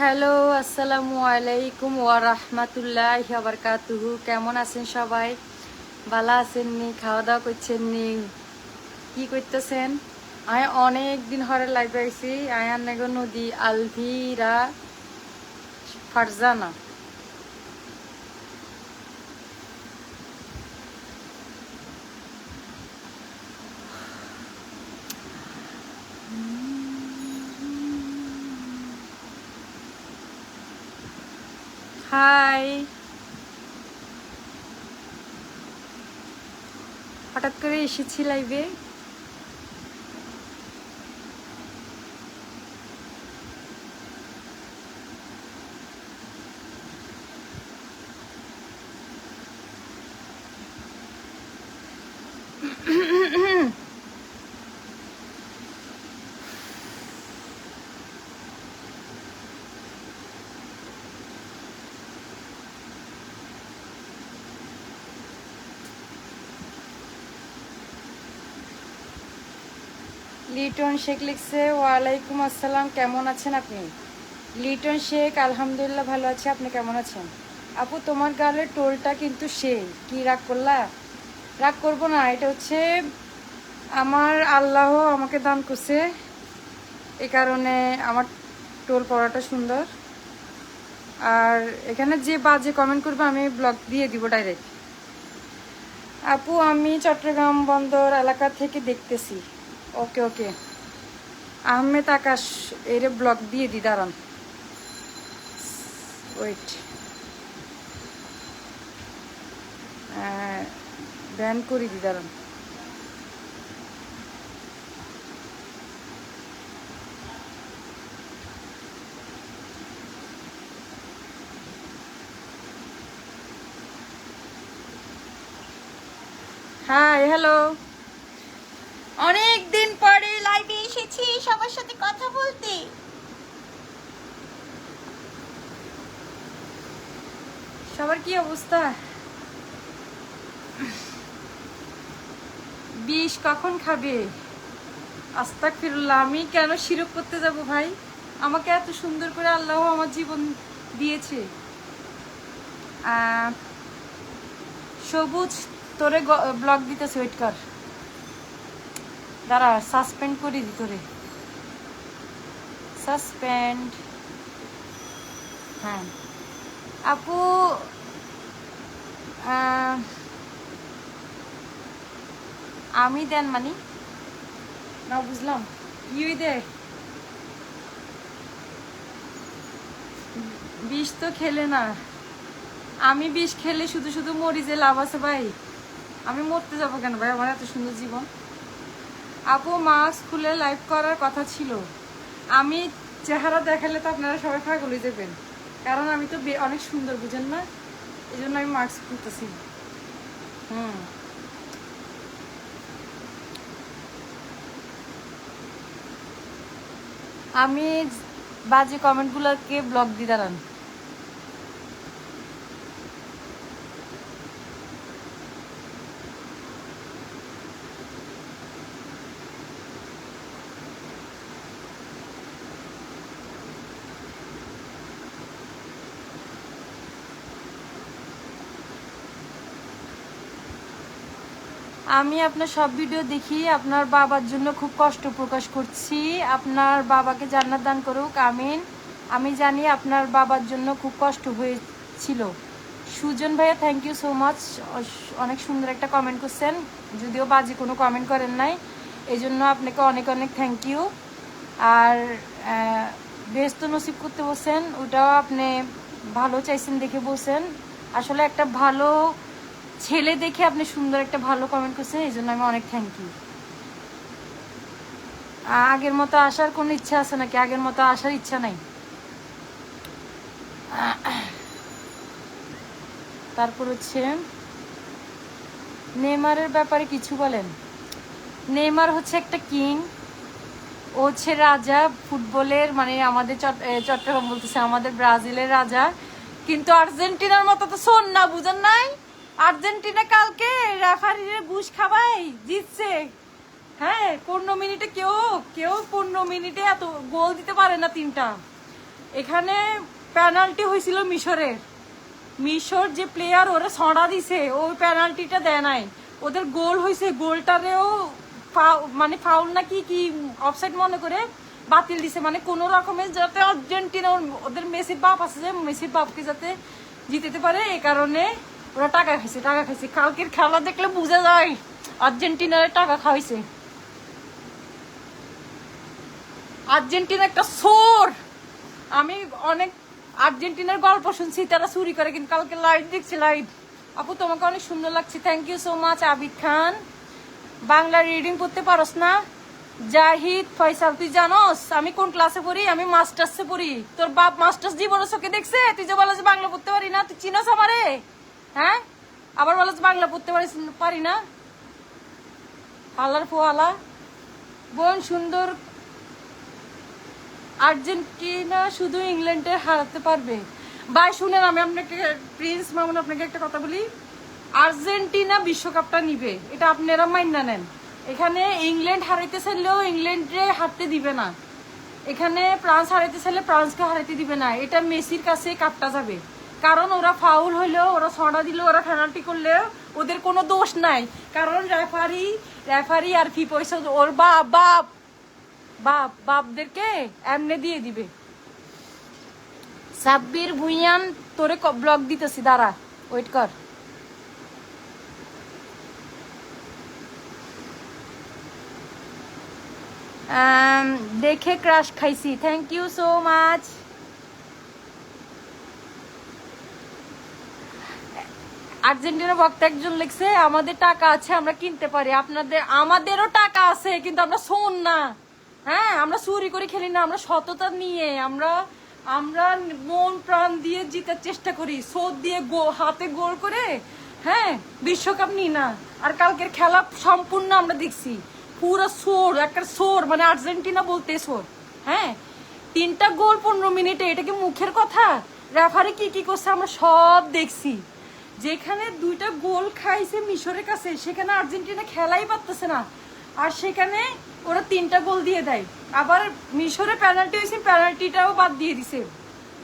Hello, আসসালামু আলাইকুম ওয়া রাহমাতুল্লাহি ওয়া বারাকাতুহু। কেমন আছেন সবাই? ভালো আছেন নি? খাওয়া দাওয়া করছেন নি? কি করতেছেন? আমি অনেক দিন হরে লাইভে আইছি। আয়ান নেগো নদী আলভিরা ফারজানা। হাই। হঠাৎ করে এসেছি লাইভে। লিটন শেখ লিখছে, ওয়ালাইকুম আসসালাম। কেমন আছেন আপনি? লিটন শেখ, আলহামদুলিল্লাহ ভালো আছে। আপনি কেমন আছেন? আপু, তোমার গালের টোলটা কিন্তু সেই, কি রাগ করলা? রাগ করবো না, এটা হচ্ছে আমার আল্লাহ আমাকে দান করছে, এই কারণে আমার টোল পড়াটা সুন্দর। আর এখানে যে বাজে কমেন্ট করবে আমি ব্লক দিয়ে দিব ডাইরেক্ট। আপু, আমি চট্টগ্রাম বন্দর এলাকা থেকে দেখতেছি। ওকে ওকে, আহমেদ আকাশ, এর ব্লক দিয়ে দি, দাঁড়ান, ওয়েট, ব্যান করে দি, দাঁড়ান। Hi, hello. অনেক দিন পরে লাইভে এসেছি সবার সাথে কথা বলতে। সবার কি অবস্থা? বিষ কখন খাবে? আস্তাগফিরুল্লাহ, আমি কেন শিরক করতে যাব ভাই? আমাকে এত সুন্দর করে আল্লাহ আমার জীবন দিয়েছে। সবুজ, তোরে ব্লগ দিতেছে, ওয়েট কর, দাঁড়া, সাসপেন্ড করে দি তোরে, সাসপেন্ড। হ্যাঁ আপু, আমি দেন মানি না, বুঝলাম ইউই দে। বিষ তো খেলে না, আমি বিষ খেলে শুধু শুধু মরি, যে লাভ আছে ভাই? আমি মরতে যাবো কেন ভাই? আমার এত সুন্দর জীবন। আপু, মাস্ক খুলে লাইভ করার কথা ছিল। আমি চেহারা দেখালে তো আপনারা সবাই পাগল হয়ে যাবেন, কারণ আমি তো অনেক সুন্দর, বুঝেন না? এই জন্য আমি মাস্ক খুলতেছি। আমি বাজে কমেন্টগুলোকে ব্লক দিয়ে দাঁড়ান। আমি আপনার সব ভিডিও দেখি, আপনার বাবার জন্য খুব কষ্ট প্রকাশ করছি। আপনার বাবাকে জান্নাত দান করুক, আমিন। আমি জানি আপনার বাবার জন্য খুব কষ্ট হয়েছিল। সুজন ভাইয়া, থ্যাংক ইউ সো মাচ, অনেক সুন্দর একটা কমেন্ট করছেন, যদিও বাজে কোনো কমেন্ট করেন নাই, এই জন্য আপনাকে অনেক অনেক থ্যাংক ইউ। আর বেহেশত নসিব করতে বলছেন, ওটাও আপনি ভালো চাইছেন দেখে বলছেন। আসলে একটা ভালো ছেলে দেখে আপনি সুন্দর একটা ভালো কমেন্ট করছেন, এই জন্য আমি অনেক থ্যাংক ইউ। আগের মতো আসার কোনো ইচ্ছা আছে নাকি? আগের মতো আসার ইচ্ছা নাই। তারপর হচ্ছে নেইমারের ব্যাপারে কিছু বলেন। নেইমার হচ্ছে একটা কিং, ও হচ্ছে রাজা ফুটবলের, মানে আমাদের চট্টগ্রাম বলতেছে, আমাদের ব্রাজিলের রাজা। কিন্তু আর্জেন্টিনার মতো তো শোন না, বুঝেন নাই? আর্জেন্টিনা কালকে রেফারিরে ঘুষ খাওয়াই জিতছে। হ্যাঁ, 15 মিনিটে কেউ কেউ 15 মিনিটে এত গোল দিতে পারে না, 3টা। এখানে পেনাল্টি হয়েছিল মিশর যে প্লেয়ার ওরা ছড়া দিছে ওই পেনাল্টিটা দেয় নাই, ওদের গোল হয়েছে, গোলটারেও মানে ফাউল নাকি কি অফসাইড মনে করে বাতিল দিছে, মানে কোনো রকমের যাতে আর্জেন্টিনা ওদের মেসির বাপ আছে যে মেসির বাপকে যাতে জিতেতে পারে, এই কারণে ওরা টাকা খাইছে। কালকের খেলা দেখলে বোঝা যায় আর্জেন্টিনার টাকা খাওয়াইছে। আর্জেন্টিনা একটা সোর। আমি অনেক আর্জেন্টিনার গল্প শুনছি তারা চুরি করে, কিন্তু কালকে লাইভ দেখছি লাইভ। আপু তোমাকে অনেক সুন্দর লাগছে, thank you so much. Abid Khan, Bangla reading করতে পারস না? জাহিদ ফয়সাল, তুই জানোস আমি কোন ক্লাসে পড়ি? আমি মাস্টার্সে পড়ি। তোর বাপ মাস্টার্স জীবনে চোখে দেখছে? তুই যে বলো যে বাংলা পড়তে পারি না, তুই চিনোস আমারে? হ্যাঁ, আবার বলো যে বাংলা পড়তে পারি না। আল্লাহর ফোয়ালা বোন সুন্দর। আর্জেন্টিনা শুধু ইংল্যান্ডে হারাতে পারবে? ভাই শুনেন, আমি আপনাকে প্রিন্স মামুন আপনাকে একটা কথা বলি, আর্জেন্টিনা বিশ্বকাপটা নিবে, এটা আপনারা মাইনা নেন। এখানে ইংল্যান্ড হারাইতে চাইলেও ইংল্যান্ডে হারতে দিবে না, এখানে ফ্রান্স হারাইতে চাইলে ফ্রান্সকে হারাইতে দিবে না। এটা মেসির কাছে কাপটা যাবে, কারণ ওরা ফাউল হইলেও, ওরা ছড়া দিলেও, ওরা পেনাল্টি করলেও ওদের কোনো দোষ নাই, কারণ রেফারি আর ফি পয়সা ওর বাপদেরকে এমনি দিয়ে দিবে। সাব্বির ভুইয়ান তোরে ব্লক দিতেছি, দাঁড়া ওয়েট কর। দেখে ক্রাশ খাইছি, thank you so much. Argentina ভক্ত একজন লিখছে আমাদের টাকা আছে আমরা কিনতে পারি, আমাদেরও টাকা আছে কিন্তু আমরা শোন না। হ্যাঁ, আমরা চুরি করে খেলি না, আমরা সততা নিয়ে আমরা মন প্রাণ দিয়ে জিতার চেষ্টা করি, সোদ দিয়ে হাতে গোল করে। হ্যাঁ, বিশ্বকাপ নি না। আর কালকের খেলা সম্পূর্ণ আমরা দেখছি, পুরো সোর, একটা সোর, মানে আর্জেন্টিনা বলতে সোর। হ্যাঁ, 3টা গোল 15 মিনিটে, এটা কি মুখের কথা? রেফারি কি করছে আমরা সব দেখছি। যেখানে 2টা গোল খাইছে মিশরের কাছে, সেখানে আর্জেন্টিনা খেলাই পারতেছে না, আর সেখানে ওরা 3টা গোল দিয়ে দেয়। আবার মিশরে পেনাল্টি হয়েছে, পেনাল্টিটাও বাদ দিয়ে দিছে।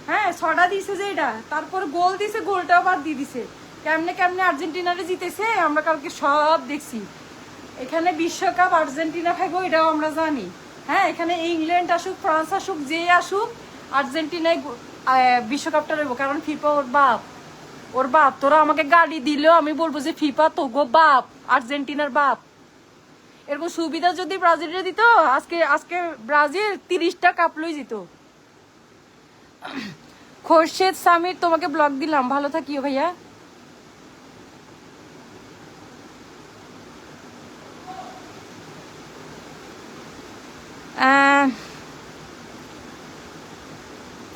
হ্যাঁ, ছড়া দিছে যে এটা, তারপরে গোল দিছে, গোলটাও বাদ দিয়ে দিছে। কেমনে আর্জেন্টিনারে জিতেছে আমরা কালকে সব দেখছি। এখানে বিশ্বকাপ আর্জেন্টিনা খাইবো এটাও আমরা জানি। হ্যাঁ, এখানে ইংল্যান্ড আসুক, ফ্রান্স আসুক, যে আসুক, আর্জেন্টিনায় বিশ্বকাপটা নেবো, কারণ ফিফা ওর বাপ। তোরা আমাকে গালি দিলেও আমি বলবো যে ফিফা তো গো বাপ, আর্জেন্টিনার বাপ। এরকম সুবিধা যদি ব্রাজিলে দিত, আজকে ব্রাজিল 30টা কাপ লই যেত। খোরশেদ সামির, তোমাকে ব্লক দিলাম, ভালো থাকিও ভাইয়া।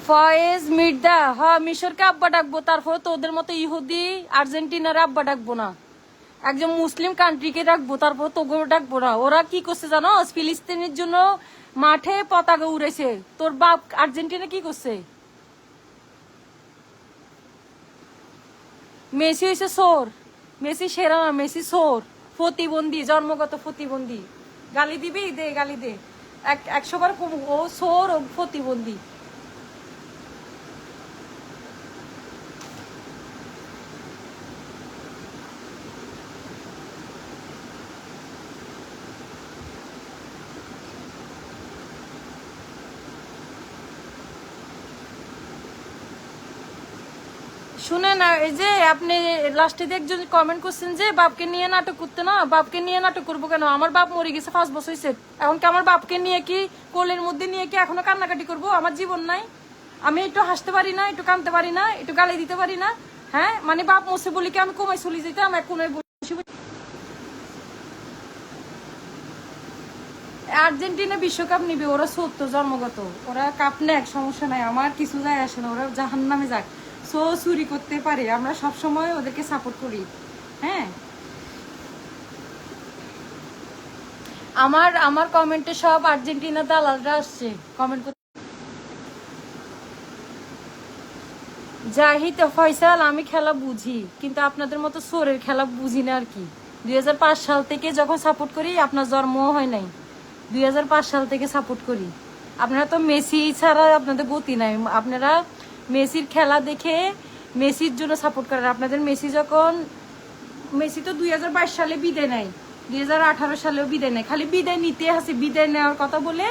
ফয়েজ মির্দা, হ্যাঁ মিশরকে আব্বা ডাকবো, তারপরে তো ওদের মতো ইহুদি আর্জেন্টিনার আব্বা ডাকবো না, একজন মুসলিম কান্ট্রিকে ডাকবো, তারপর তোকেও ডাকবো না। ওরা কি করছে জানো? ফিলিস্তিনের জন্য মাঠে পতাকা উড়েছে। তোর বাপ আর্জেন্টিনা কি করছে? মেসি হয়েছে সোর, মেসি সেরা না, মেসি সোর, প্রতিবন্ধী, জন্মগত প্রতিবন্ধী। গালি দিবি? দে গালি দে, 100 বার ও সোর, ও প্রতিবন্ধী। শুনে না, এই যে আপনি লাস্টে একজন কমেন্ট করছেন যে বাপকে নিয়ে নাটক করতে, না বাপকে নিয়ে নাটক করবো কেন? আমার বাপ মরে গেছে 5 বছর হয়েছে, এখন কি আমার বাপকে নিয়ে কি কোলের মধ্যে নিয়ে কি এখনো কান্নাকাটি করবো? আমার জীবন নাই? আমি একটু হাসতে পারি না, একটু কাঁদতে পারি না, একটু গালি দিতে পারি না? হ্যাঁ, মানে বাপ মরছে বলি কি আমি কমাই চলে যেতাম? এখন আর্জেন্টিনা বিশ্বকাপ নিবে, ওরা সত্য জন্মগত, ওরা কাপ নেক, সমস্যা নাই, আমার কিছু যায় আসে না, ওরা জাহান্নামে যাক, সো চুরি করতে পারে, আমরা সব সময় ওদেরকে সাপোর্ট করি। হ্যাঁ, আমার কমেন্টে সব আর্জেন্টিনা দালালরা আসছে কমেন্ট করতে। জাহিদ ফয়সাল, আমি খেলা বুঝি, কিন্তু আপনাদের মতো সোরের খেলা বুঝি না আর কি। 2005 সাল থেকে যখন সাপোর্ট করি, আপনার জন্মও হয় নাই, 2005 সাল থেকে সাপোর্ট করি। আপনারা তো মেসি ছাড়া আপনাদের গতি নাই। আপনারা মেসির খেলা দেখে মেসির জন্য সাপোর্ট করেন। আপনাদের মেসি তো 2022 সালে বিদায় নেয়, 2018 সালেও বিদায় নেয়, খালি বিদায় নিতে আসে। বিদায় নেওয়ার কথা বলে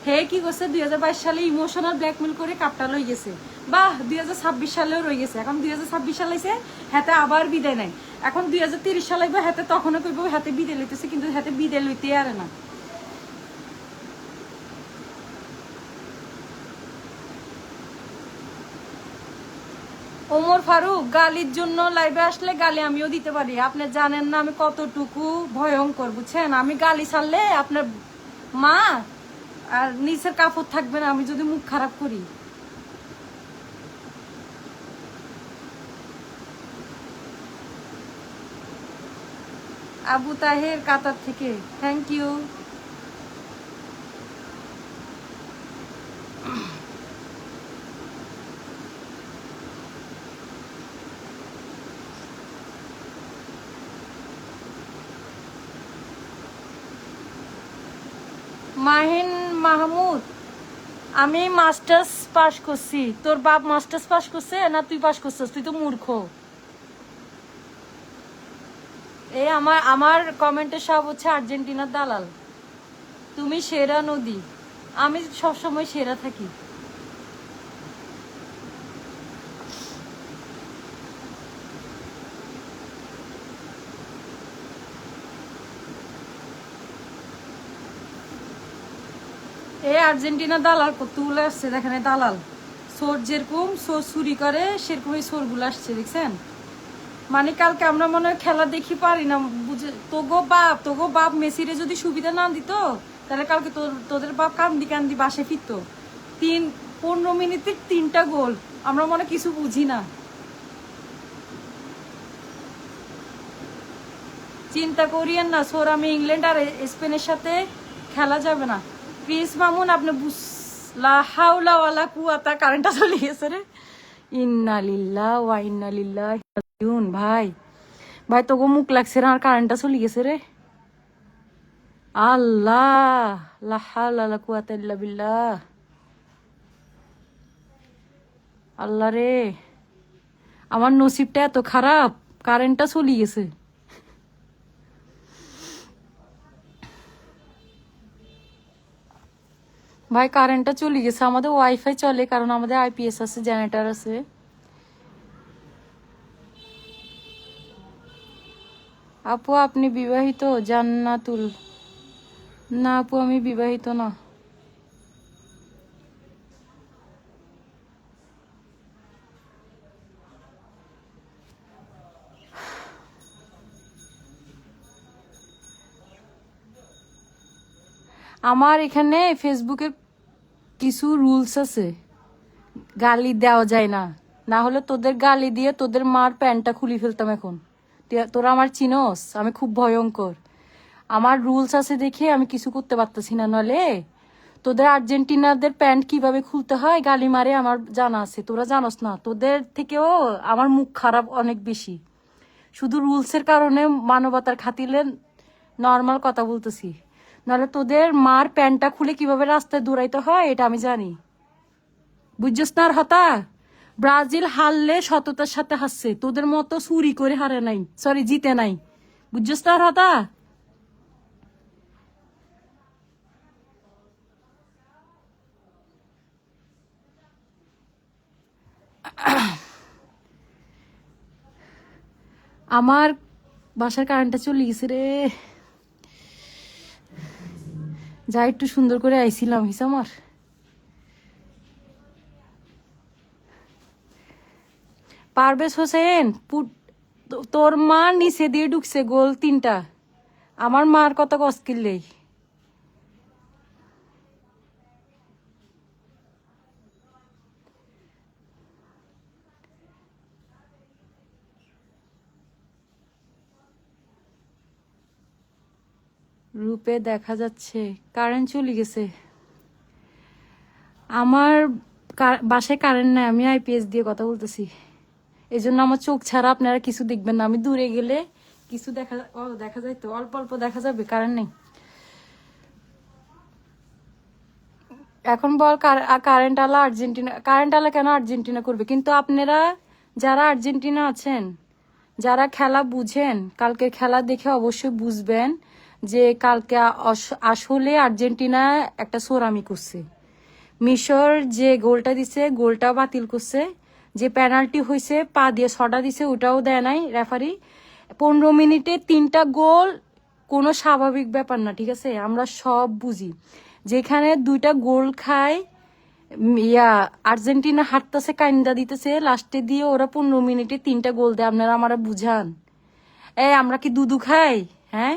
হে কি করছে, 2022 সালে ইমোশনাল ব্ল্যাকমেল করে কাপটা লই গেছে। বাহ, 2026 সালেও রয়ে গেছে। এখন 2026 সাল হয়েছে, হাতে আবার বিদায় নেয়। এখন 2030 সাল আইব, হাতে তখনও করবো হাতে বিদায় লইতেছে, কিন্তু হাতে বিদায় লইতে আরে না। ওমর ফারুক গালির জন্য লাইভে আসলে গালি আমিও দিতে পারি। আপনি জানেন না আমি কতটুকু ভয়ঙ্কর, বুঝছেন? আমি গালি ছাড়লে আপনার মা আর নিচের কাপড় থাকবে না আমি যদি মুখ খারাপ করি। আবু তাহের কাতার থেকে, থ্যাংক ইউ। মাহিন মাহমুদ, আমি মাস্টার্স পাস করছি। তোর বাপ মাস্টার্স পাস করছে না তুই পাস করছিস? তুই তো মূর্খ। এই আমার আমার কমেন্টের সব হচ্ছে আর্জেন্টিনার দালাল। তুমি সেরা নদী, আমি সবসময় সেরা থাকি। এই আর্জেন্টিনা দালাল কতগুলো আসছে দেখেন। দালাল সোর যেরকম সোর চুরি করে সেরকমই সোরগুলো আসছে, দেখছেন? মানে কালকে আমরা মনে হয় খেলা দেখি পারি না, বুঝে? তোগো বাপ মেসিরে যদি সুবিধা না দিত তাহলে কালকে তোদের বাপ কান্দি কান্দি বাসে ফিরতো। 15 মিনিটে 3টা গোল, আমরা মনে কিছু বুঝি না। চিন্তা করিয়েন না সোর, আমি ইংল্যান্ড আর স্পেনের সাথে খেলা যাবে না। প্রিন্স মামুন, আপনি লা হাওলা ওয়ালা কুওয়াতা, কারেন্টটা চলে গেছে রে। ইন্না লিল্লাহ ওয়া ইন্না লিল্লাহি রাজিউন। ভাই ভাই তোকে মুখ লাগছে না, আর কারেন্টটা চলে গেছে রে। আল্লাহ, লা হাওলা ওয়ালা কুওয়াতা ইল্লা বিল্লাহ। আল্লাহ রে, আমার নসিবটা এত খারাপ, কারেন্টটা চলে গেছে। ভাই কারেন্টটা চলে গেছে। আমাদের ওয়াইফাই চলে কারণ আমাদের আইপিএস আছে, জেনারেটর আছে। আপু আপনি বিবাহিত? জান্নাতুল, না আপু আমি বিবাহিত না। আমার এখানে ফেসবুকে কিছু রুলস আছে, গালি দেওয়া যায় না। না হলে তোদের গালি দিয়ে তোদের মার প্যান্টটা খুলি ফেলতাম এখন। তোরা আমার চিনোস, আমি খুব ভয়ঙ্কর। আমার রুলস আছে দেখে আমি কিছু করতে পারতেছি না, নলে তোদের আর্জেন্টিনাদের প্যান্ট কিভাবে খুলতে হয় গালি মারে আমার জানা আছে, তোরা জানোস না। তোদের থেকেও আমার মুখ খারাপ অনেক বেশি, শুধু রুলসের কারণে মানবতার খাতিলে নর্মাল কথা বলতেছি। নাহলে তোদের মার প্যান্টটা খুলে কিভাবে রাস্তায় দৌড়াইতে হয় এটা আমি জানি, বুঝছস না? আর হতা ব্রাজিল হারলে সততার সাথে হারছে, তোদের মতো চুরি করে হারে নাই, সরি জিতে নাই, বুঝছস না? আর হতা আমার বাসার কারেন্টটা চলে গেছে রে। যা একটু সুন্দর করে আইছিলাম হিসামার। পারভেজ হোসেন, তোর মা নিচে দিয়ে ঢুকছে গোল 3টা। আমার মার কত কস্কিল্লেই। রূপে দেখা যাচ্ছে কারেন্ট চলে গেছে। আমার বাসায় কারেন্ট নাই, আমি আইপিএস দিয়ে কথা বলতেছি। এই জন্য আমার চোখ ছাড়া আপনারা কিছু দেখবেন না। আমি দূরে গেলে কিছু দেখা যায়, তো অল্প অল্প দেখা যাবে, কারেন্ট নেই। এখন বল কারেন্ট আলা আর্জেন্টিনা, কারেন্ট আলা কেন আর্জেন্টিনা করবে? কিন্তু আপনারা যারা আর্জেন্টিনা আছেন, যারা খেলা বুঝেন, কালকে খেলা দেখে অবশ্যই বুঝবেন যে কালকে আসলে আর্জেন্টিনা একটা সোরামি করছে। মিশর যে গোলটা দিছে গোলটা বাতিল করছে, যে পেনাল্টি হয়েছে পা দিয়ে ছটা দিছে ওটাও দেয় নাই রেফারি। 15 মিনিটে 3টা গোল কোনো স্বাভাবিক ব্যাপার না, ঠিক আছে? আমরা সব বুঝি। যেখানে 2টা গোল খায় আর্জেন্টিনা হাঁটতেছে কাইন্দা দিতেছে, লাস্টে দিয়ে ওরা 15 মিনিটে 3টা গোল দেয়। আপনারা আমারা বুঝান, আমরা কি দুধু খাই? হ্যাঁ,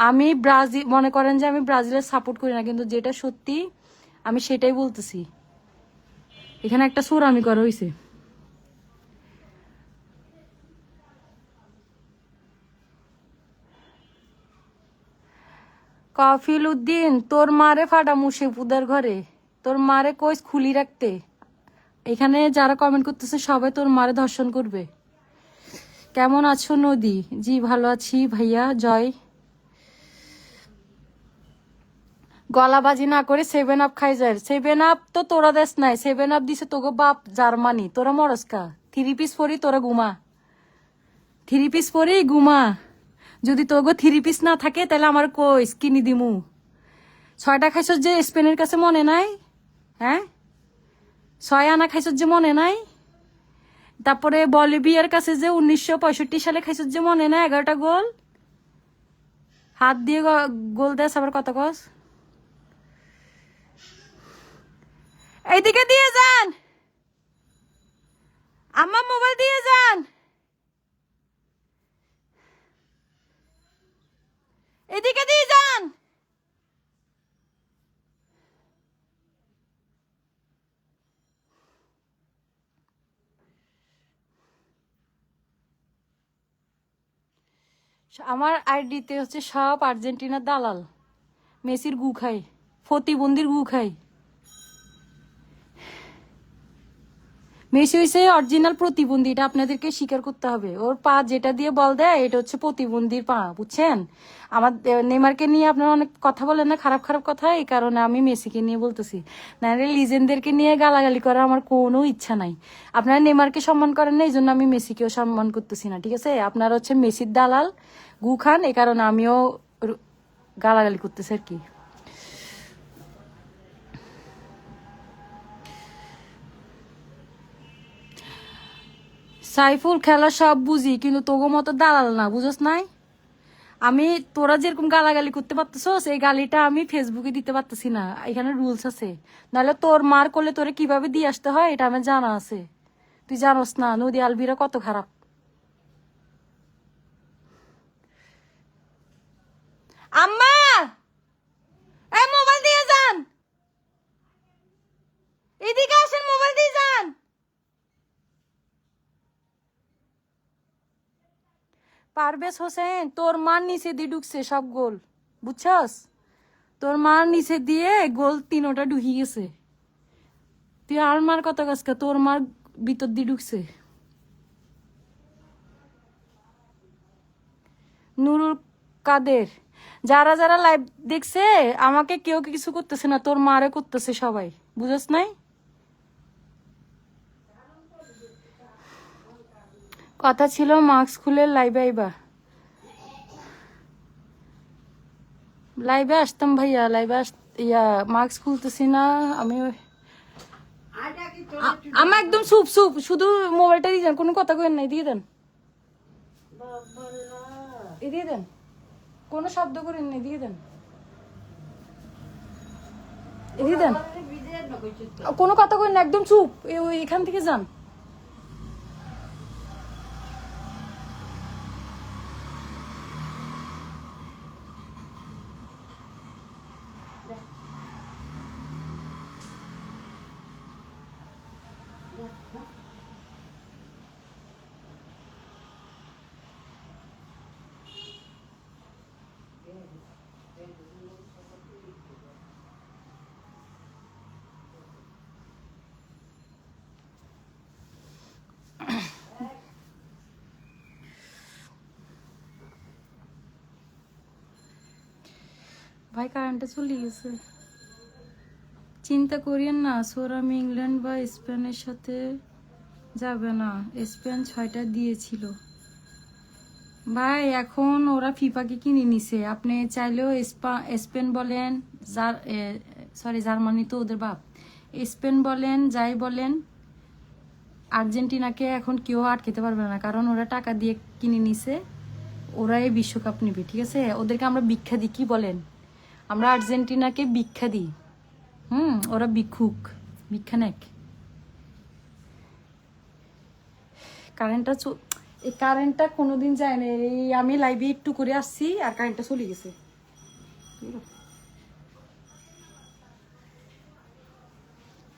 আমি ব্রাজিল, মনে করেন যে আমি ব্রাজিলের সাপোর্ট করি না, কিন্তু যেটা সত্যি আমি সেটাই বলতেছি। এখানে একটা সুরামি করা হয়েছে। কফিল উদ্দিন, তোর মারে ফাটা মুশিপুদার ঘরে, তোর মারে কইস খুলি রাখতে। এখানে যারা কমেন্ট করতেছে সবাই তোর মারে ধর্ষণ করবে। কেমন আছো নদী? জি ভালো আছি ভাইয়া জয়। গলাবাজি না করে 7 আপ খাই যায়। 7 আপ তো তোরা দেশ নাই, 7 আপ দিছে তোকে বাপ জার্মানি। তোরা মরস্কা 3 পিস পরি, তোরা ঘুমা 3 পিস পরি ঘুমা। যদি তোকে 3 পিস না থাকে তাহলে আমার কইস কিনি দিমু। 6টা খাইছ যে স্পেনের কাছে মনে নাই? হ্যাঁ, 6 আনা খাইছ যে মনে নাই? তারপরে বলিভিয়ার কাছে যে 1965 সালে খাইছ যে মনে নাই? 11টা গোল হাত দিয়ে গোল দেশ আবার কত কস। এইদিকে দিয়ে যান, আমার মোবাইল দিয়ে যান, এদিকে দিয়ে যান। আমার আইডিতে হচ্ছে সব আর্জেন্টিনার দালাল, মেসির গু খাই, প্রতিবন্ধীর গু খাই। মেসি হয়েছে অরিজিনাল প্রতিবন্ধী, এটা আপনাদেরকে স্বীকার করতে হবে। ওর পা যেটা দিয়ে বল দেয় এটা হচ্ছে প্রতিবন্ধীর পা, বুঝছেন? আমার নেইমারকে নিয়ে আপনারা অনেক কথা বলেন না, খারাপ খারাপ কথা, এই কারণে আমি মেসিকে নিয়ে বলতেছি। নাহলে লিজেন্ডদেরকে নিয়ে গালাগালি করার আমার কোনো ইচ্ছা নাই। আপনারা নেইমারকে সম্মান করেন না, এই জন্য আমি মেসিকেও সম্মান করতেছি না, ঠিক আছে? আপনারা হচ্ছে মেসির দালাল, গু খান, এই কারণে আমিও গালাগালি করতেছি আর কি। সাইফুল খেলা সব বুঝি, কিন্তু তোগো মতো দালাল না, বুঝস নাই? আমি তোরা যেরকম গালাগালি করতে পারতেছস এই গালিটা আমি ফেসবুকে দিতে পারতেছি না, এখানে রুলস আছে। নাহলে তোর মার করলে তোরে কিভাবে দিয়ে আসতে হয় এটা আমার জানা আছে। তুই জানোস না নদী আলবিরা কত খারাপ। আম্মা, এই মোবাইল দিয়ে যান, এদিকে আসেন, মোবাইল দিয়ে যান। পারভেজ হোসেন, তোর মার নিচে দিয়ে ঢুকছে সব গোল, বুঝছস? তোর মার নিচে দিয়ে গোল 3টা ঢুকি গেছে। তুই আর মার কত গাছকা, তোর মার ভিতর দিয়ে ঢুকছে। নুরুল কাদের, যারা যারা লাইভ দেখছে আমাকে কেউ কিছু করতেছে না, তোর মারে করতেছে সবাই, বুঝছ নাই? কথা ছিল মাস্ক খুলে লাইভে আইবা। লাইভে আসতাম ভাইয়া, লাইভে ইয়া মাস্ক খুলতেছি না আমি। আমার একদম সুপ সুপ, শুধু মোবাইলটা দিয়ে দেন, কোনো কথা কইেন নাই, দিয়ে দেন, দিয়ে দেন, কোনো শব্দ করেন নাই, দিয়ে দেন, দিয়ে দেন, কোনো কথা কইেন না, একদম চুপ, এখান থেকে যান। ভাই কারেন্টটা চলে গেছে। চিন্তা করিয়েন না স্যার, আমি ইংল্যান্ড বা স্পেনের সাথে যাবে না, স্পেন 6টা দিয়েছিল ভাই, এখন ওরা ফিফাকে কিনে নিছে। আপনি চাইলেও স্পেন বলেন, সরি জার্মানি তো ওদের বাপ, স্পেন বলেন যাই বলেন, আর্জেন্টিনাকে এখন কেউ আটকেতে পারবে না, কারণ ওরা টাকা দিয়ে কিনে নিছে, ওরাই বিশ্বকাপ নিবে, ঠিক আছে? ওদেরকে আমরা ভিক্ষা দিই, কি বলেন? আমরা আর্জেন্টিনাকে ভিক্ষা দিই, ওরা ভিক্ষুক, ভিক্ষা নেক। এই কারেন্টটা কোনোদিন যায় না, এই আমি লাইভে একটু করে আসছি আর কারেন্টটা চলে গেছে।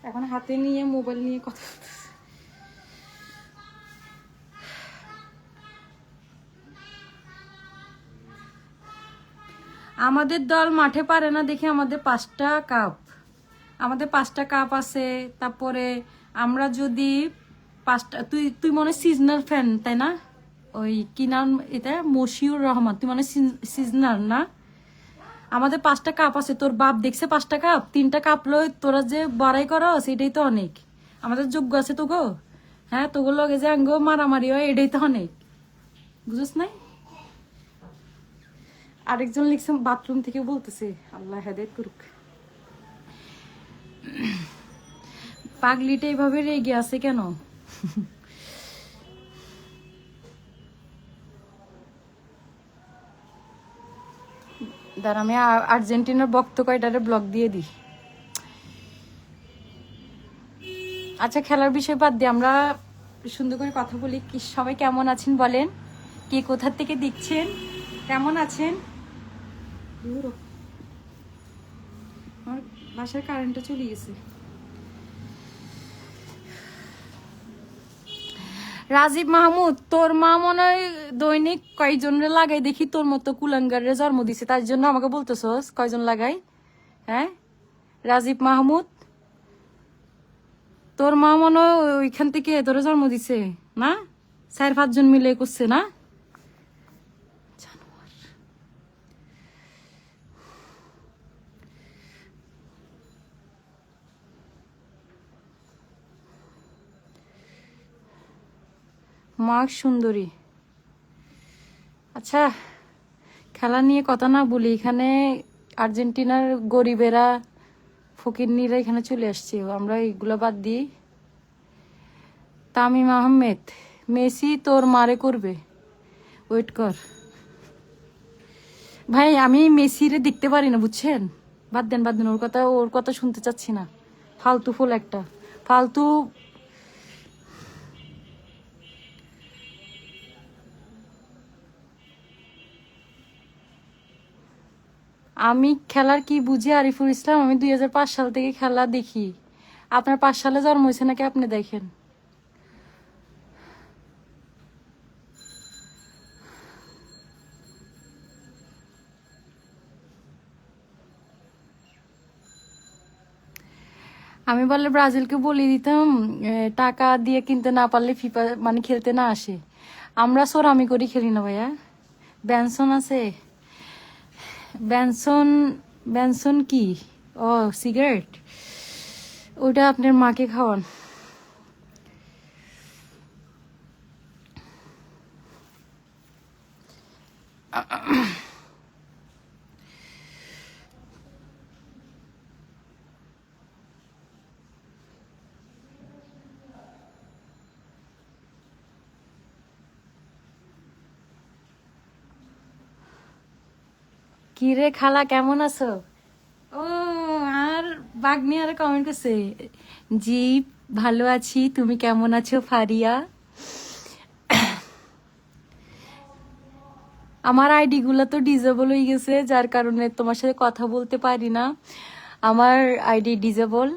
এখন হাতে নিয়ে মোবাইল নিয়ে কথা বলতেছে। আমাদের দল মাঠে পারে না দেখে আমাদের 5টা কাপ, আছে। তারপরে আমরা যদি 5টা, তুই মনে সিজনার ফ্যান তাই না? ওই কি নাম এটা, মশিউর রহমান, তুই মনে সিজনার না? আমাদের 5টা কাপ আছে, তোর বাপ দেখছে 5টা কাপ, 3টা কাপ লই তোরা যে বড়াই করো সেটাই তো অনেক। আমাদের যোগ্য আছে তো গো, হ্যাঁ তোগুলো লগে যে আঙ্গো মারামারি হয় এটাই তো অনেক, বুঝছ নাই? আরেকজন লিখছে বাথরুম থেকে বলতেছে, আল্লাহ হেদায়েত করুক। পাগলিটা এইভাবে রেগে আছে কেন? দাঁড়া, আমি আর্জেন্টিনার বক্ত কয়টারে ব্লক দিয়ে দিই। আচ্ছা, খেলার বিষয় বাদ দিয়ে আমরা সুন্দর করে কথা বলি। কি সবাই কেমন আছেন বলেন, কে কোথা থেকে দেখছেন, কেমন আছেন? আমার বাসার কারেন্টটা চলে গেছে। রাজীব মাহমুদ, তোর মা মনে হয় দৈনিক কয়জনের লাগাই দেখি তোর মতো কুলাঙ্গারের জন্ম দিছে, তার জন্য আমাকে বলতেছস কয়জন লাগাই? হ্যাঁ রাজীব মাহমুদ, তোর মা মনে হয় ওইখান থেকে তোর জন্ম দিছে না? 4-5 জন মিলে করছে না? মা সুন্দরী। আচ্ছা, খেলা নিয়ে কথা না বলি, এখানে আর্জেন্টিনার গরিবেরা ফকিরনিরা এখানে চলে আসছে, আমরা এইগুলো বাদ দিই। তামিম আহমেদ, মেসি তোর মারে করবে, ওয়েট কর ভাই। আমি মেসিরে দেখতে পারি না, বুঝছেন? বাদ দেন, ওর কথা শুনতে চাচ্ছি না। ফালতু ফুল একটা, ফালতু। আমি খেলার কি বুঝি আরিফুল ইসলাম, আমি 2005 সাল থেকে খেলা দেখি। আপনার 5 সালে জন্ম হয়েছে নাকি আপনি দেখেন? আমি বললে ব্রাজিলকে বলে দিতাম টাকা দিয়ে কিনতে না পারলে ফিফা মানে খেলতে না আসে। আমরা সোরামি করি খেলি না ভাইয়া। ব্যানসন আছে, ব্যানসন, ব্যানসন কি? ও সিগারেট, ওইটা আপনার মাকে খাওয়ান। কি রে খালা, কেমন আছো? ও, আর বাগনি আর কমেন্ট করছে, জি ভালো আছি, তুমি কেমন আছো ফারিয়া? আমার আইডি গুলা তো ডিজেবল হয়ে গেছে, যার কারণে তোমার সাথে কথা বলতে পারি না। আমার আইডি ডিজেবল,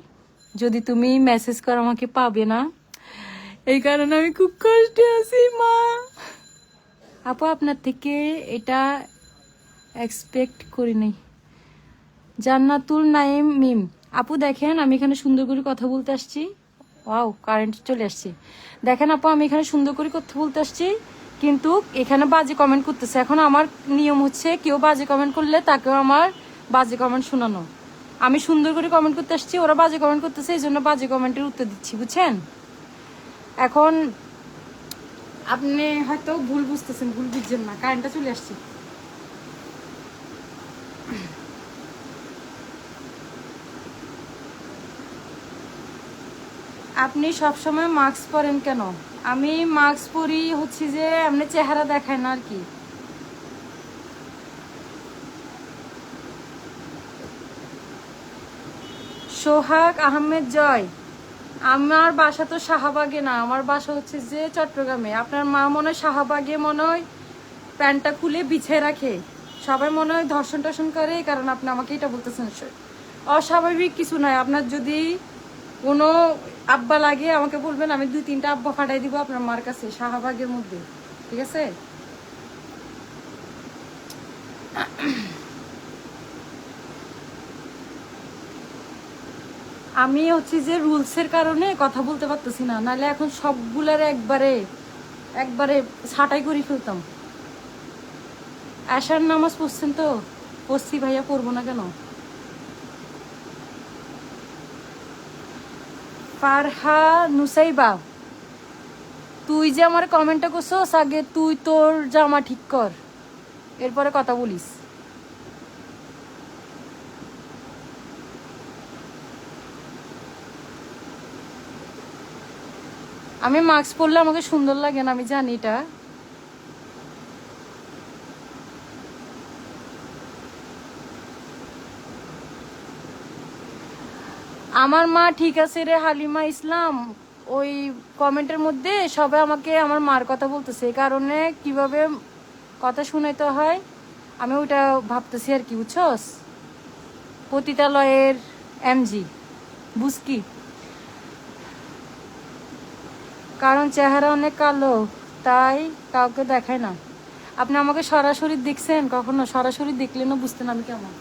যদি তুমি মেসেজ করো আমাকে পাবে না, এই কারণে আমি খুব কষ্টে আছি মা। আপু আপনার থেকে এটা এক্সপেক্ট করি নাই। জান্নাতুল নাইম মিম, আপু দেখেন আমি এখানে সুন্দর করে কথা বলতে আসছি। ওয়াও, কারেন্ট চলে আসছে। দেখেন আপু, আমি এখানে সুন্দর করে কথা বলতে আসছি, কিন্তু এখানে বাজে কমেন্ট করতেছে। এখন আমার নিয়ম হচ্ছে কেউ বাজে কমেন্ট করলে তাকেও আমার বাজে কমেন্ট শোনানো, আমি সুন্দর করে কমেন্ট করতে আসছি, ওরা বাজে কমেন্ট করতেছে, এই জন্য বাজে কমেন্টের উত্তর দিচ্ছি, বুঝছেন? এখন আপনি হয়তো ভুল বুঝতেছেন, ভুল বুঝছেন না, কারেন্টটা চলে আসছে। আপনি সবসময় মাস্ক পরেন কেন? আমি মাস্ক পরি হচ্ছে যে আপনি চেহারা দেখায় না আর কি। সোহাগ আহমেদ জয়, আমার বাসা তো শাহবাগে না, আমার বাসা হচ্ছে যে চট্টগ্রামে। আপনার মা মনে হয় শাহবাগে মনে হয় প্যান্টটা খুলে বিছিয়ে রাখে, সবাই মনে হয় ধর্ষণ টর্ষণ করে, কারণ আপনি আমাকে এটা বলতেছেন। অস্বাভাবিক কিছু নয়, আপনার যদি কোনো আব্বা লাগে আমাকে বলবেন, আমি 2-3টা আব্বা ফাটাই দিব আপনার মার কাছে শাহবাগের মধ্যে, ঠিক আছে? আমি হচ্ছে যে রুলসের কারণে কথা বলতে পারতেছি না, নাহলে এখন সবগুলার একবারে একবারে ছাঁটাই করে ফেলতাম। আশার নামাজ পড়ছেন তো? পড়ছি ভাইয়া, পড়বো না কেন? ফারহা নুসাইবা, তুই যে আমার কমেন্টটা করছস, আগে তুই তোর জামা ঠিক কর, এরপরে কথা বলিস। আমি মাস্ক পরলে আমাকে সুন্দর লাগে না, আমি জানি এটা। আমার মা ঠিক আছে রে হালিমা ইসলাম, ওই কমেন্টের মধ্যে সবাই আমাকে আমার মার কথা বলতেছে, এই কারণে কিভাবে কথা শুনাইতে হয় আমি ওইটা ভাবতেছি আর কি, বুঝছস? পতিতালয়ের এমজি বুঝকি, কারণ চেহারা অনেক কালো, তাই কাউকে দেখায় না। আপনি আমাকে সরাসরি দেখছেন কখনো? সরাসরি দেখলে না বুঝতেন আমি কেমন।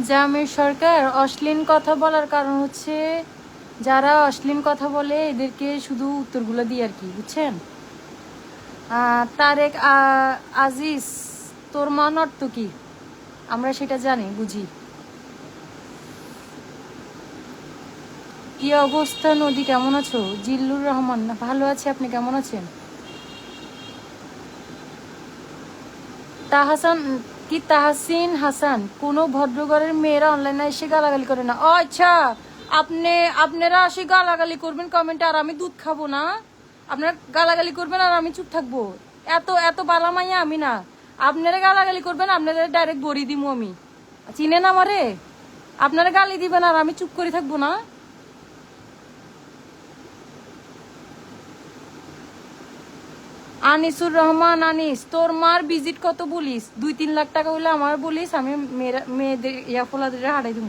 জামির সরকার, অশ্লীল কথা বলার কারণ হচ্ছে যারা অশ্লীল কথা বলে এদেরকে শুধু উত্তরগুলো দিই আর কি, বুঝছেন? তারেক আজিজ, তোর মান অর্থ কি? আমরা সেটা জানি, বুঝি। কি অবস্থা নদী, কেমন আছো? জিল্লুর রহমান, ভালো আছে, আপনি কেমন আছেন? তাহাসান কি তাহসিন হাসান, কোনো ভদ্রঘরের মেয়েরা অনলাইনে এসে গালাগালি করে না? ও আচ্ছা, আপনারা আসে গালাগালি করবেন কমেন্টে, আর আমি দুধ খাবো না? আপনারা গালাগালি করবেন আর আমি চুপ থাকবো? এত এত বালা মাইয়া আমি না। আপনারা গালাগালি করবেন, আপনাদের ডাইরেক্ট বড়ি দিমু আমি। চিনেন আমারে? আপনারা গালি দিবেন আর আমি চুপ করে থাকবো না? আনিসুর রহমান, আনিস, তোর মার ভিজিট কত বলিস? 2-3 লাখ টাকা হইলে আমার বলিস, আমি মেয়েদের ইয়া ফোলাদের হারাই দিব।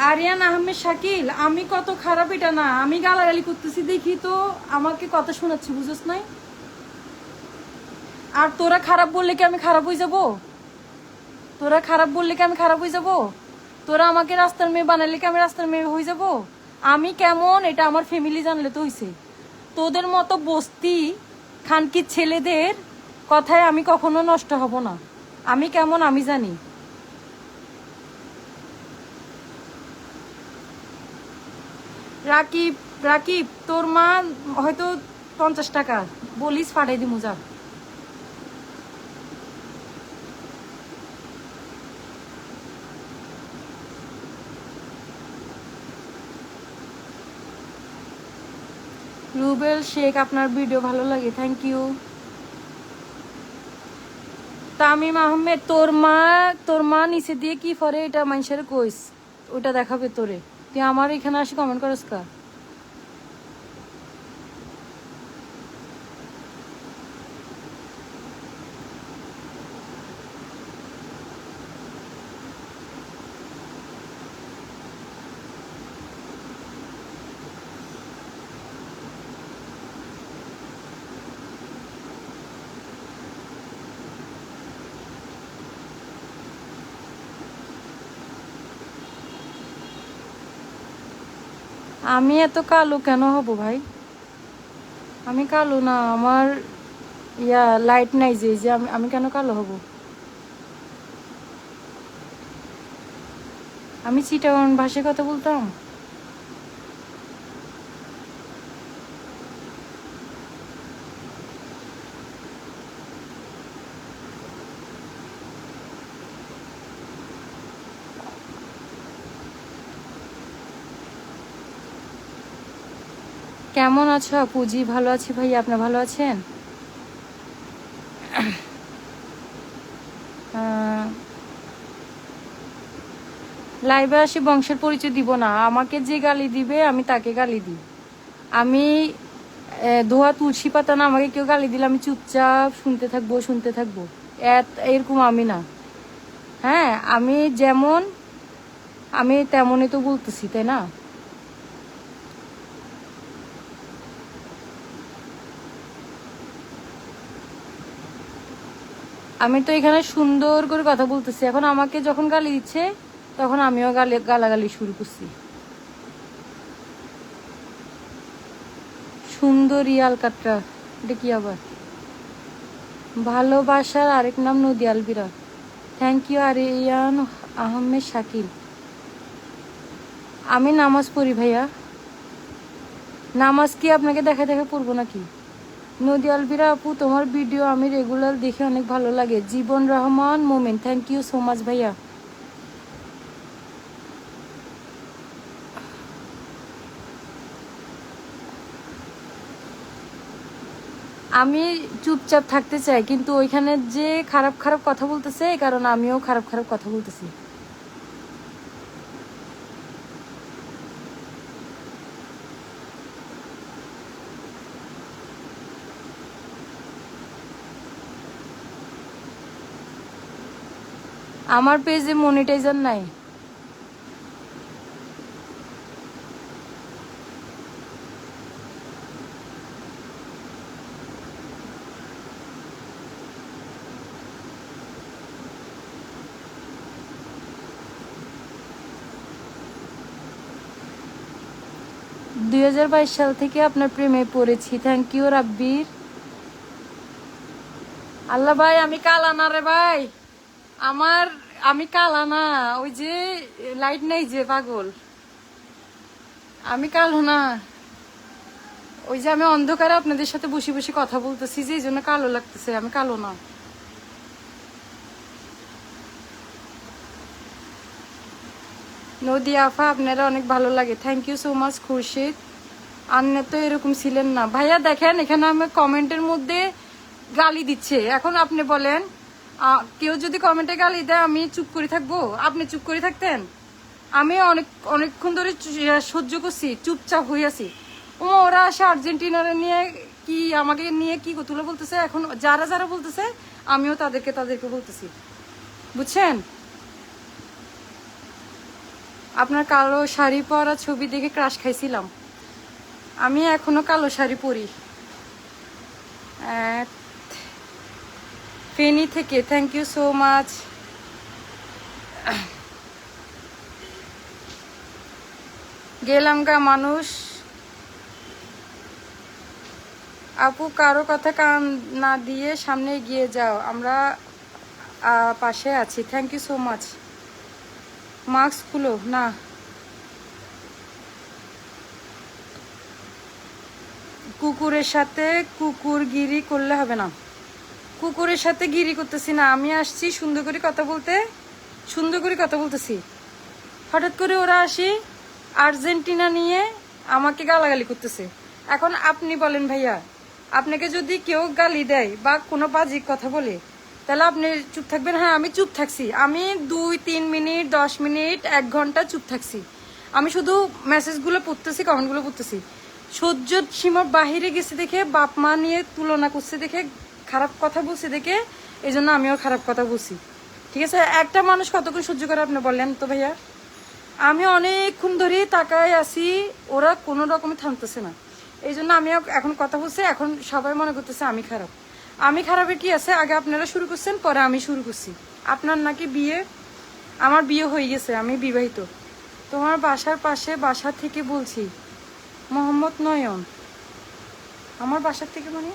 আরিয়ান আহমেদ শাকিল, আমি কত খারাপ এটা না, আমি গালাগালি করতেছি দেখি তো আমাকে কথা শোনাচ্ছি, বুঝছ নাই? আর তোরা খারাপ বললে কি আমি খারাপ হয়ে যাব? তোরা খারাপ বললে কি আমি খারাপ হয়ে যাব? তোরা আমাকে রাস্তার মেয়ে বানালে কি আমি রাস্তার মেয়ে হয়ে যাব? আমি কেমন এটা আমার ফ্যামিলি জানলে তো হইছে। তোদের মতো বস্তি খানকির ছেলেদের কথায় আমি কখনো নষ্ট হব না। আমি কেমন আমি জানি। রাকিব, রাকিব তোর মা হয়তো 50 টাকা বলিস ফাটাই দিমু যা। রুবেল শেখ, আপনার ভিডিও ভালো লাগে, থ্যাংক ইউ। তামিম আহমেদ, তোর মা নিচে দিয়ে কি ফরে এটা মানুষের কইস, ওটা দেখাবে তোরে। তুই আমার এখানে আসি কমেন্ট করস কা? আমি এত কালো কেন হব ভাই? আমি কালো না, আমার লাইট নাই যে আমি কেন কালো হব? আমি চিটাগাং ভাষায় কথা বলতাম। কেমন আছো আপু? জি ভালো আছি ভাই, আপনি ভালো আছেন? লাইভে আসি বংশের পরিচয় দিব না, আমাকে যে গালি দিবে আমি তাকে গালি দিই। আমি ধোয়া তুলসী পাতা না, আমাকে কেউ গালি দিলে আমি চুপচাপ শুনতে থাকবো শুনতে থাকবো, এরকম আমি না। হ্যাঁ, আমি যেমন আমি তেমনই তো বলতেছি, তাই না? আমি তো এখানে সুন্দর করে কথা বলতেছি, এখন আমাকে যখন গালি দিচ্ছে তখন আমিও গালাগালি শুরু করছি। সুন্দরী আলকাটরা, এটা কি আবার? ভালোবাসার আরেক নাম নদী আলবিরা, থ্যাংক ইউ আরিয়ান আহমেদ শাকিল। আমি নামাজ পড়ি ভাইয়া। নামাজ কি আপনাকে দেখা দেখা পড়বো নাকি? নদী আলবিরা আপু, তোমার ভিডিও আমি রেগুলার দেখে অনেক ভালো লাগে। জীবন রহমান মোমেন, থ্যাংক ইউ সো মাচ ভাইয়া। আমি চুপচাপ থাকতে চাই, কিন্তু ওইখানে যে খারাপ খারাপ কথা বলতেছে এই কারণে আমিও খারাপ খারাপ কথা বলতেছি। আমার পেজে মনিটাইজার নাই। ,2022 সাল থেকে আপনার প্রেমে পড়েছি, থ্যাংক ইউ রাব্বির। আল্লাহ ভাই, আমি কালা না রে ভাই, আমার আমি কালা না, ওই যে লাইট নাই যে পাগল, আমি কালো না। ওই যে আমি অন্ধকারে আপনাদের সাথে বসে বসে কথা বলতেছি যে এই জন্য কালো লাগতেছে, আমি কালো না। নদী আফা, আপনারা অনেক ভালো লাগে, thank you so much Khurshid. আপনি তো এরকম ছিলেন না ভাইয়া। দেখেন এখানে আমি কমেন্টের মধ্যে গালি দিচ্ছে, এখন আপনি বলেন কেউ যদি কমেন্টে গালি দেয় আমি চুপ করে থাকবো? আপনি চুপ করে থাকতেন? আমি অনেকক্ষণ ধরে সহ্য করছি, চুপচাপ হয়ে আছি। ওরা আসে আর্জেন্টিনারে নিয়ে কি আমাকে নিয়ে কি তুলে বলতেছে, এখন যারা যারা বলতেছে আমিও তাদেরকে বলতেছি, বুঝছেন? আপনার কালো শাড়ি পরা ছবি দেখে ক্রাশ খাইছিলাম। আমি এখনো কালো শাড়ি পরি। ফেনী থেকে, থ্যাংক ইউ সো মাচ। গেলাম গা মানুষ। আপু কারো কথা কান না দিয়ে সামনে এগিয়ে যাও, আমরা পাশে আছি। Thank you so much. Mask খুলো না। কুকুরের সাথে কুকুরগিরি করলে হবে না। কুকুরের সাথে গিরি করতেছি না, আমি আসছি সুন্দর করে কথা বলতে, সুন্দর করে কথা বলতেছি। হঠাৎ করে ওরা আসি আর্জেন্টিনা নিয়ে আমাকে গালাগালি করতেছে। এখন আপনি বলেন ভাইয়া, আপনাকে যদি কেউ গালি দেয় বা কোনো বাজিক কথা বলে, তাহলে আপনি চুপ থাকবেন? হ্যাঁ, আমি চুপ থাকছি। আমি 2-3 মিনিট, 10 মিনিট, 1 ঘন্টা চুপ থাকছি। আমি শুধু মেসেজগুলো পড়তেছি, কমেন্টগুলো পড়তেছি। সহ্য সীমার বাহিরে গেছে দেখে, বাপ মা নিয়ে তুলনা করছে দেখে, খারাপ কথা বলছে দেখে, এই জন্য আমিও খারাপ কথা বলছি। ঠিক আছে, একটা মানুষ কতক্ষণ সহ্য করে আপনি বললেন তো ভাইয়া? আমি অনেকক্ষণ ধরে তাকায় আছি, ওরা কোনো রকমে থামতেছে না। এই জন্য আমি এখন কথা বলছি। এখন সবাই মনে করতেছে আমি খারাপ। আমি খারাপের কি আছে? আগে আপনারা শুরু করছেন, পরে আমি শুরু করছি। আপনার নাকি বিয়ে, আমার বিয়ে হয়ে গেছে, আমি বিবাহিত। তোমার বাসার পাশে বাসা থেকে বলছি। মোহাম্মদ নয়ন। আমার বাসার থেকে মানে?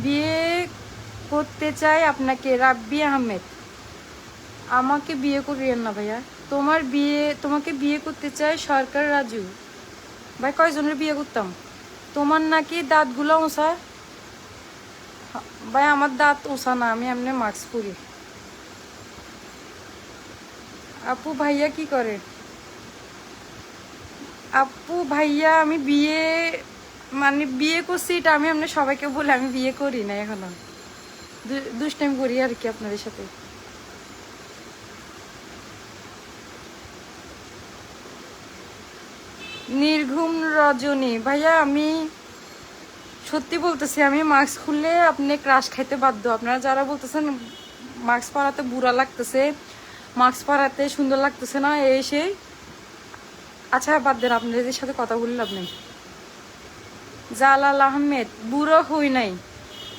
বিয়ে করতে চাই আপনাকে, রাব্বি আহমেদ। আমাকে বিয়ে করিয়েন না ভাইয়া। তোমাকে বিয়ে করতে চাই সরকার রাজু। ভাই কয়জনের বিয়ে করতাম? তোমার নাকি দাঁতগুলো ওষা? ভাই আমার দাঁত ওষা না, আমি এমনি মাস্ক পরি। আপু ভাইয়া কি করে? আপু ভাইয়া আমি বিয়ে, মানে বিয়ে করছি এটা আমি এমনি সবাইকে বলে, আমি বিয়ে করি না এখনো। দুষ্টাইম করি আর কি আপনাদের সাথে। নির্ঘুম রজনী ভাইয়া, আমি সত্যি বলতেছি, আমি মাস্ক খুললে আপনি ক্রাশ খাইতে বাধ্য। আপনারা যারা বলতেছেন মাস্ক পরাতে বুড়া লাগতেছে, মাস্ক পরাতে সুন্দর লাগতেছে না, এসে আচ্ছা বাদ দেন, আপনাদের সাথে কথা বললে আপনি। জালাল আহমেদ, বুড়া হই নাই।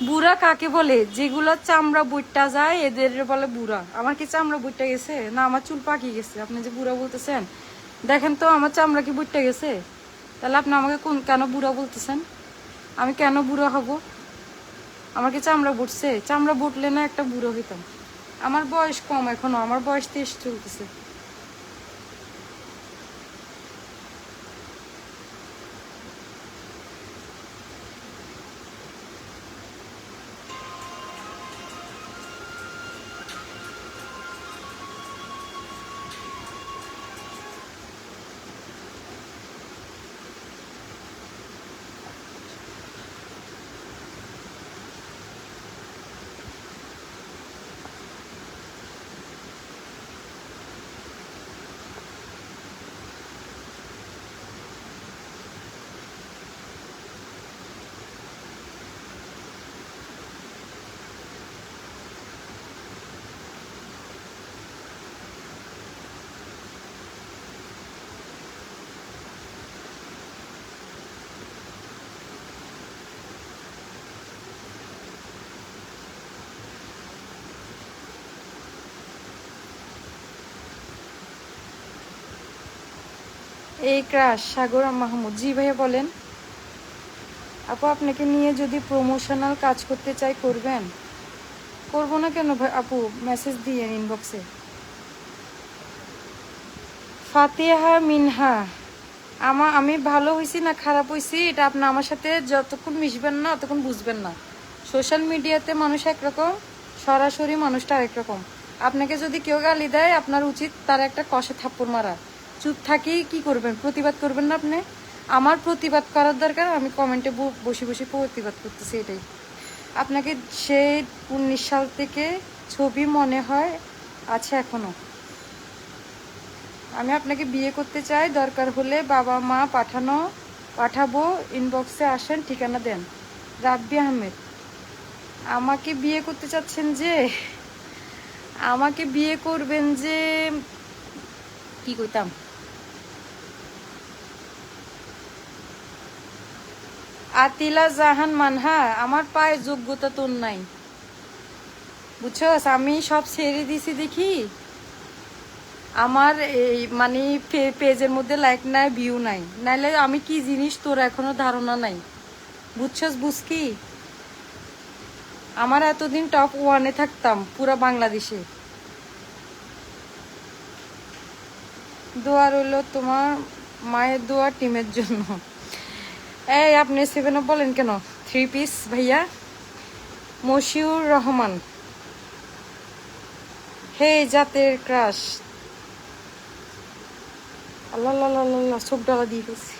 বুড়া কাকে বলে? যেগুলো চামড়া বুইটটা যায় এদের বলে বুড়া। আমার কি চামড়া বুইটটা গেছে? না আমার চুল পাকি গেছে। আপনি যে বুড়া বলতেছেন, দেখেন তো আমার চামড়া কি বুইটটা গেছে? তাহলে আপনি আমাকে কেন বুড়া বলতেছেন? আমি কেন বুড়া হব? আমার কি চামড়া বুটছে? চামড়া বুটলে না একটা বুড়ো হইতাম। আমার বয়স কম এখনো, আমার বয়স 23 চলতেছে। এই ক্রাশ সাগর মাহমুদ। জি ভাইয়া বলেন। আপু আপনাকে নিয়ে যদি প্রমোশনাল কাজ করতে চাই করবেন? করবো না কেন ভাই আপু, মেসেজ দিয়ে ইনবক্সে। ফাতিহা মিনহা, আমি ভালো হয়েছি না খারাপ হয়েছি এটা আপনি আমার সাথে যতক্ষণ মিশবেন না ততক্ষণ বুঝবেন না। সোশ্যাল মিডিয়াতে মানুষ একরকম, সরাসরি মানুষটা আরেক রকম। আপনাকে যদি কেউ গালি দেয় আপনার উচিত তার একটা কষে থাপ্পড় মারা। চুপ থাকি কি করবেন? প্রতিবাদ করবেন না আপনি? আমার প্রতিবাদ করার দরকার, আমি কমেন্টে বসে বসে প্রতিবাদ করতেছি, এটাই। আপনাকে সেই 19 সাল থেকে ছবি মনে হয় আছে এখনো। আমি আপনাকে বিয়ে করতে চাই, দরকার হলে বাবা মা পাঠাবো, ইনবক্সে আসেন, ঠিকানা দেন। রাব্বি আহমেদ, আমাকে বিয়ে করতে চাচ্ছেন যে, আমাকে বিয়ে করবেন যে, কি কইতাম, আতিলা জাহান মানহা, আমার পায়ে যোগ্যতা তোর নাই, বুঝছস? আমি সব ছেড়ে দিছি দেখি আমার এই মানে পেজের মধ্যে লাইক নাই, ভিউ নাই, নাইলে আমি কি জিনিস তোর এখনো ধারণা নাই, বুঝছস? বুঝকি? আমার এতদিন টপ 1-এ থাকতাম পুরা বাংলাদেশে। দোয়া রইল তোমার মায়ের দোয়া টিমের জন্য। এই আপনি 7 বলেন কেন? 3 পিস ভাইয়া। মশিউর রহমান, হে জাতের ক্রাশ, আল্লাহ আল্লাহ আল্লাহ, চোখ ডালা দিয়ে গেছি।